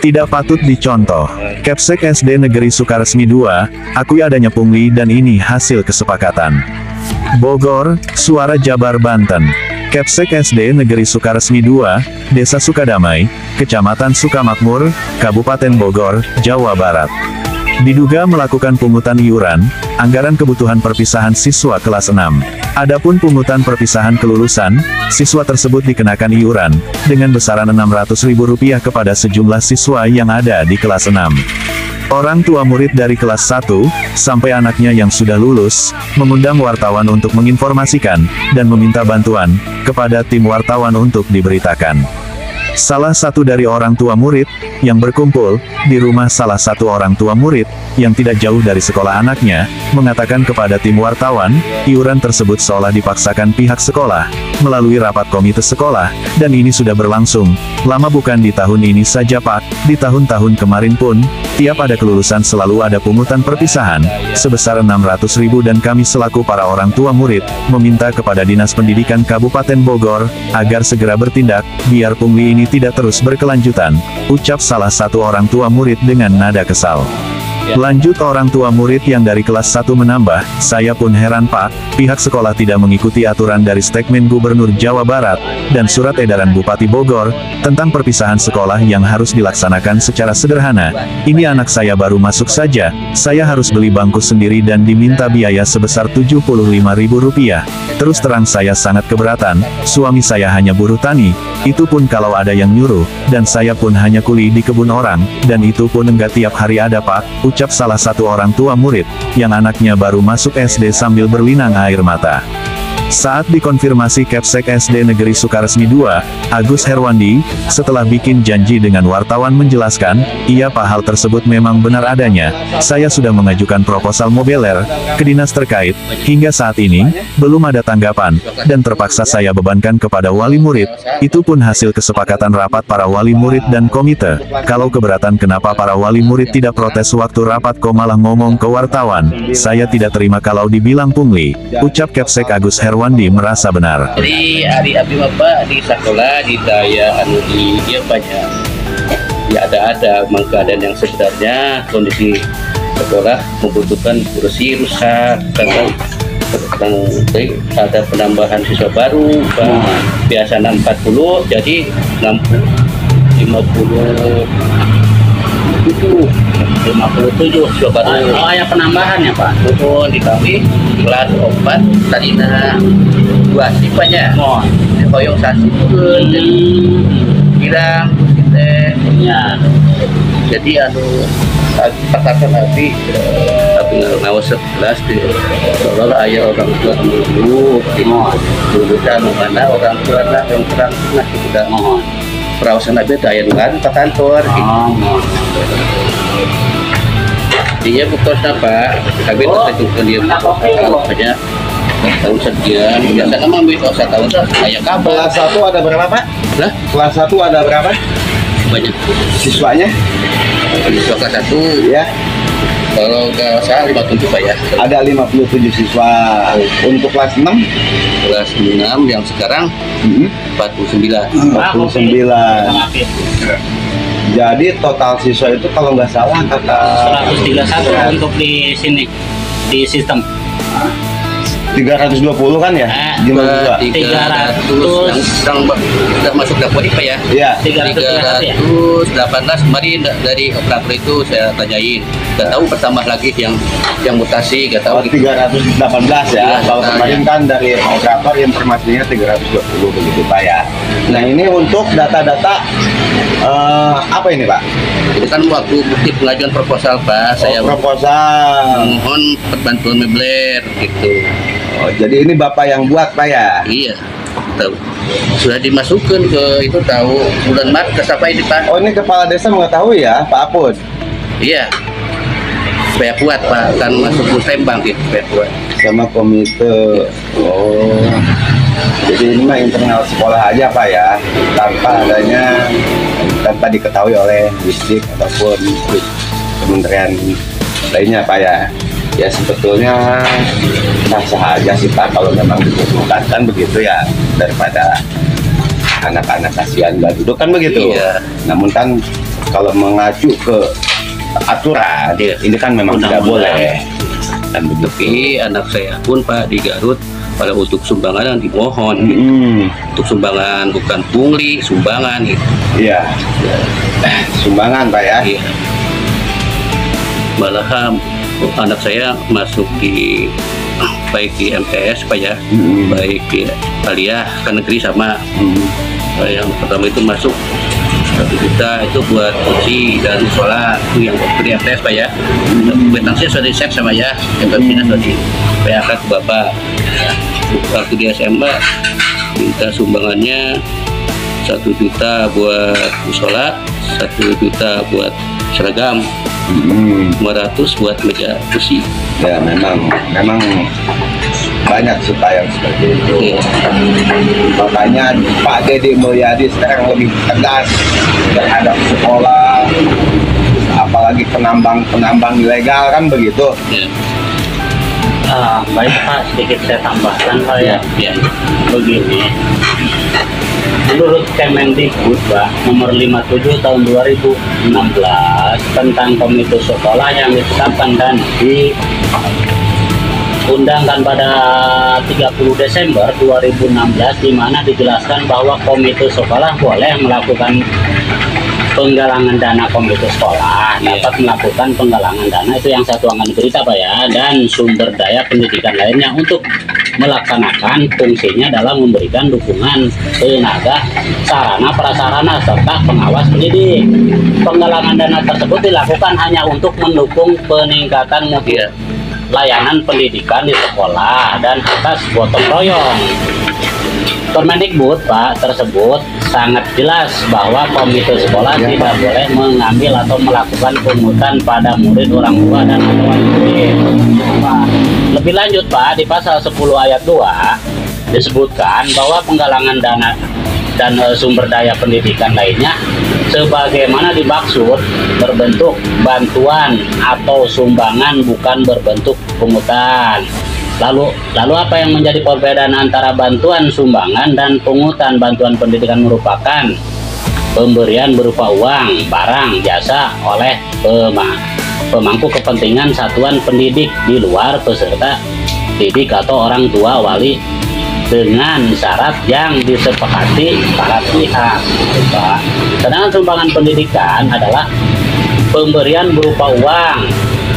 Tidak patut dicontoh. Kepsek SD Negeri Sukaresmi 2, akui adanya pungli dan ini hasil kesepakatan. Bogor, Suara Jabar Banten. Kepsek SD Negeri Sukaresmi 2, Desa Sukadamai, Kecamatan Sukamakmur, Kabupaten Bogor, Jawa Barat. Diduga melakukan pungutan iuran, anggaran kebutuhan perpisahan siswa kelas 6. Adapun pungutan perpisahan kelulusan, siswa tersebut dikenakan iuran, dengan besaran Rp600.000 kepada sejumlah siswa yang ada di kelas 6. Orang tua murid dari kelas 1, sampai anaknya yang sudah lulus, mengundang wartawan untuk menginformasikan, dan meminta bantuan, kepada tim wartawan untuk diberitakan. Salah satu dari orang tua murid, yang berkumpul, di rumah salah satu orang tua murid, yang tidak jauh dari sekolah anaknya, mengatakan kepada tim wartawan, iuran tersebut seolah dipaksakan pihak sekolah, melalui rapat komite sekolah, dan ini sudah berlangsung, lama bukan di tahun ini saja Pak, di tahun-tahun kemarin pun, tiap ada kelulusan selalu ada pungutan perpisahan, sebesar Rp600.000 dan kami selaku para orang tua murid, meminta kepada Dinas Pendidikan Kabupaten Bogor, agar segera bertindak, biar pungli ini tidak terus berkelanjutan, ucap salah satu orang tua murid dengan nada kesal. Lanjut orang tua murid yang dari kelas 1 menambah, saya pun heran Pak, pihak sekolah tidak mengikuti aturan dari Stekmen Gubernur Jawa Barat, dan surat edaran Bupati Bogor, tentang perpisahan sekolah yang harus dilaksanakan secara sederhana. Ini anak saya baru masuk saja, saya harus beli bangku sendiri dan diminta biaya sebesar Rp75.000. Terus terang saya sangat keberatan, suami saya hanya buruh tani, itu pun kalau ada yang nyuruh, dan saya pun hanya kuli di kebun orang, dan itu pun enggak tiap hari ada Pak, ucap salah satu orang tua murid, yang anaknya baru masuk SD sambil berlinang air mata. Saat dikonfirmasi Kepsek SD Negeri Sukaresmi 2, Agus Herwandi, setelah bikin janji dengan wartawan menjelaskan, iya Pak hal tersebut memang benar adanya, saya sudah mengajukan proposal mobeler, ke dinas terkait, hingga saat ini, belum ada tanggapan, dan terpaksa saya bebankan kepada wali murid, itu pun hasil kesepakatan rapat para wali murid dan komite, kalau keberatan kenapa para wali murid tidak protes waktu rapat kok malah ngomong ke wartawan, saya tidak terima kalau dibilang pungli, ucap Kepsek Agus Herwandi merasa benar. Jadi hari abdi bapak di sekolah di daya di dia banyak ya ada memang keadaan yang sebenarnya kondisi sekolah membutuhkan kursi rusak kadang ada penambahan siswa baru biasa 40 jadi 57 siswa baru. Oh ya penambahan ya Pak? Betul di kami kelas 4 tadinya 2 siswanya. Oh, koyong sasi pun hilang ya. Jadi katakan tapi ngawas 11 di kalau ayah orang tua dulu dan mana orang tua yang kurang sudah mohon perawasan abis ayah dengan ke kantor dia bukan apa tapi tertentukan dia aja tahun sekian biasa kan ambil 1 tahun ayah kabar. Kelas 1 ada berapa Pak? Nah? Kelas 1 ada berapa? Banyak siswanya? Siswa kelas 1 ya kalau nggak salah 57 Pak ya ada 57 siswa. Untuk kelas 6? Kelas 6 yang sekarang 49. Jadi total siswa itu kalau nggak salah kata 131 untuk di sini di sistem 320 kan ya? Gimana 300 yang sudah masuk dapur Pak ya? Iya. 318 kemarin dari operator itu saya tanyain. Gak tahu bertambah lagi yang mutasi, gak tahu. 318 ya. Kalau kemarin kan dari operator informasinya 320 begitu Pak ya. Nah ini untuk data-data apa ini Pak? Ini kan waktu bukti pengajuan proposal Pak. Saya proposal. Mohon bantuan mebler gitu. Oh, jadi ini Bapak yang buat Pak ya? Iya, tahu. Sudah dimasukkan ke itu tahu bulan Maret ke siapa ini Pak? Oh ini kepala desa mengetahui ya Pak Apun? Iya, supaya kuat Pak, kan masuk Musembang gitu, supaya kuat. Sama komite. Oh, jadi ini mah internal sekolah aja Pak ya, tanpa diketahui oleh distrik ataupun kementerian lainnya Pak ya. Ya sebetulnya sah-sah aja sih Pak kalau memang dibutuhkan kan begitu ya, daripada anak-anak kasihan nggak duduk kan begitu. Iya. Namun kan kalau mengacu ke aturan, Iya. ini kan memang tidak Undang-undang. boleh. Dan begitu. Tapi anak saya pun Pak di Garut pada untuk sumbangan yang dimohon gitu. Untuk sumbangan bukan pungli, sumbangan gitu. Iya. Sumbangan Pak ya. Iya. Malahan anak saya masuk di baik di MTS Pak ya, baik di Aliyah ke negeri sama. Yang pertama itu masuk 1 juta itu buat kursi dan sholat itu yang di MTS Pak ya. Betangnya sudah di-set sama ya, yang sudah di PHK ke Bapak. Waktu di SMA minta sumbangannya 1 juta buat sholat, 1 juta buat seragam, 500 buat meja kursi. Ya memang banyak suka yang seperti itu. Iya. Makanya Pak Deddy Mulyadi sekarang lebih tegas terhadap sekolah, apalagi penambang ilegal kan begitu. Ya. Baik Pak, sedikit saya tambahkan Pak ya. Ya. Begini, menurut Kemendikbud Pak, nomor 57 tahun 2016 tentang komite sekolah yang ditetapkan dan diundangkan pada 30 Desember 2016, di mana dijelaskan bahwa komite sekolah boleh melakukan penggalangan dana komite sekolah, dapat melakukan penggalangan dana, itu yang saya tuangkan di berita Pak ya, dan sumber daya pendidikan lainnya untuk melaksanakan fungsinya dalam memberikan dukungan tenaga, sarana, prasarana, serta pengawas pendidik. Penggalangan dana tersebut dilakukan hanya untuk mendukung peningkatan mutu layanan pendidikan di sekolah dan atas gotong royong. Permendikbud Pak tersebut sangat jelas bahwa komite sekolah tidak boleh mengambil atau melakukan pungutan pada murid, orang tua, dan atau wali murid. Pak, lebih lanjut Pak, di pasal 10 ayat 2 disebutkan bahwa penggalangan dana dan sumber daya pendidikan lainnya sebagaimana dimaksud berbentuk bantuan atau sumbangan, bukan berbentuk pungutan. Lalu apa yang menjadi perbedaan antara bantuan sumbangan dan pungutan? Bantuan pendidikan merupakan pemberian berupa uang, barang, jasa oleh pemangku kepentingan satuan pendidik di luar peserta didik atau orang tua wali dengan syarat yang disepakati para pihak. Sedangkan sumbangan pendidikan adalah pemberian berupa uang,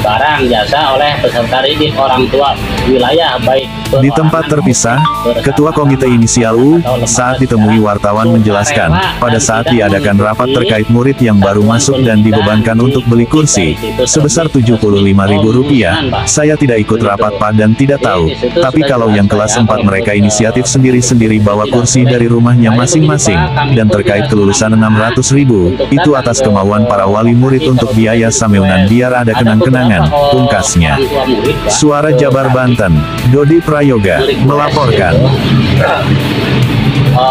barang, jasa oleh peserta didik, orang tua, wilayah, baik Di tempat terpisah, Ketua Komite Inisial U, saat ditemui wartawan menjelaskan, pada saat diadakan rapat terkait murid yang baru masuk dan dibebankan untuk beli kursi, sebesar Rp75.000, saya tidak ikut rapat Pak dan tidak tahu, tapi kalau yang kelas 4 mereka inisiatif sendiri-sendiri bawa kursi dari rumahnya masing-masing, dan terkait kelulusan Rp600.000, itu atas kemauan para wali murid untuk biaya sameunan biar ada kenang-kenangan, pungkasnya. Suara Jabar Banten, Dodi Prayoga, melaporkan.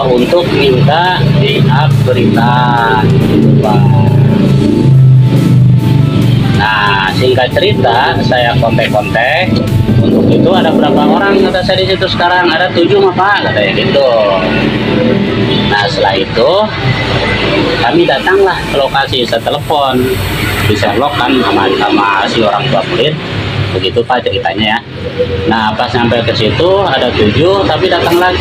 Untuk minta di-up berita gitu, Pak. Nah, singkat cerita, saya kontak-kontak. Untuk itu ada berapa orang kata saya di situ sekarang? Ada 7 mah Pak, katanya gitu. Nah, setelah itu kami datanglah ke lokasi, saya telepon di Sherlock kan sama si orang tua murid. Begitu Pak ceritanya ya. Nah, pas sampai ke situ ada 7 tapi datang lagi